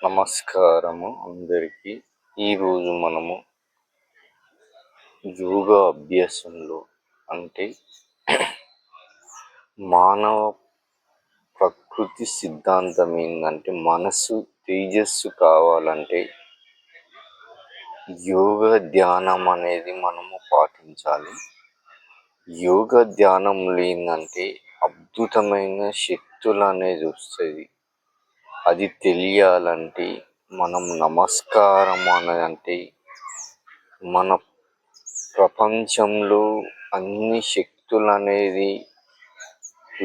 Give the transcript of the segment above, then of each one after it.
నమస్కారము అందరికీ. ఈరోజు మనము యోగా అభ్యాసంలో అంటే మానవ ప్రకృతి సిద్ధాంతం ఏంటంటే మనసు తేజస్సు కావాలంటే యోగా ధ్యానం అనేది మనము పాటించాలి. యోగా ధ్యానంలో ఏంటంటే అద్భుతమైన శక్తులు అనేది వస్తుంది. అది తెలియాలంటే మనం నమస్కారం అంటే మన ప్రపంచంలో అన్ని శక్తులు అనేది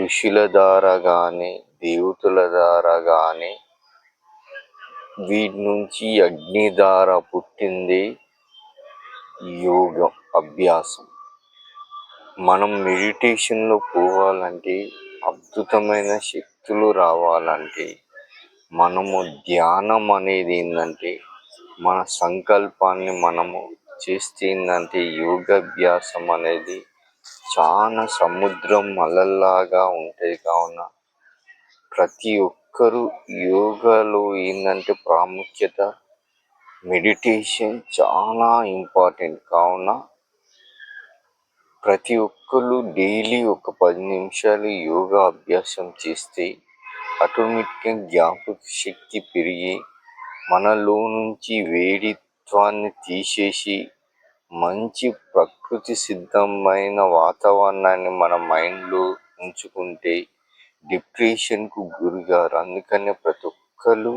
ఋషుల ద్వారా కానీ దేవతల ద్వారా కానీ వీటి నుంచి అగ్ని ద్వారా పుట్టింది యోగం అభ్యాసం. మనం మెడిటేషన్లో పోవాలంటే అద్భుతమైన శక్తులు రావాలంటే మనము ధ్యానం అనేది ఏంటంటే మన సంకల్పాన్ని మనము చేస్తే ఏంటంటే యోగాభ్యాసం అనేది చాలా సముద్రం అలల్లాగా ఉంటుంది. కావున ప్రతి ఒక్కరూ యోగాలో ఏంటంటే ప్రాముఖ్యత మెడిటేషన్ చాలా ఇంపార్టెంట్. కావున ప్రతి ఒక్కరు డైలీ ఒక 10 నిమిషాలు యోగా అభ్యాసం చేస్తే ఆటోమేటిక్గా జ్ఞాపక శక్తి పెరిగి మనలో నుంచి వేడిత్వాన్ని తీసేసి మంచి ప్రకృతి సిద్ధమైన వాతావరణాన్ని మన మైండ్లో ఉంచుకుంటే డిప్రెషన్కు గురిగారు. అందుకనే ప్రతి ఒక్కరు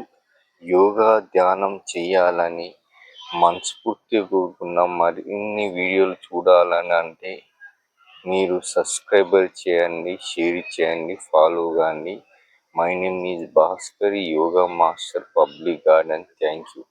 యోగా ధ్యానం చేయాలని మనస్ఫూర్తిగా కోరుకున్నాం. మరిన్ని వీడియోలు చూడాలని అంటే మీరు సబ్స్క్రైబర్ చేయండి, షేర్ చేయండి, ఫాలో కాండి. My name is Bhaskar, yoga master, public garden. Thank you.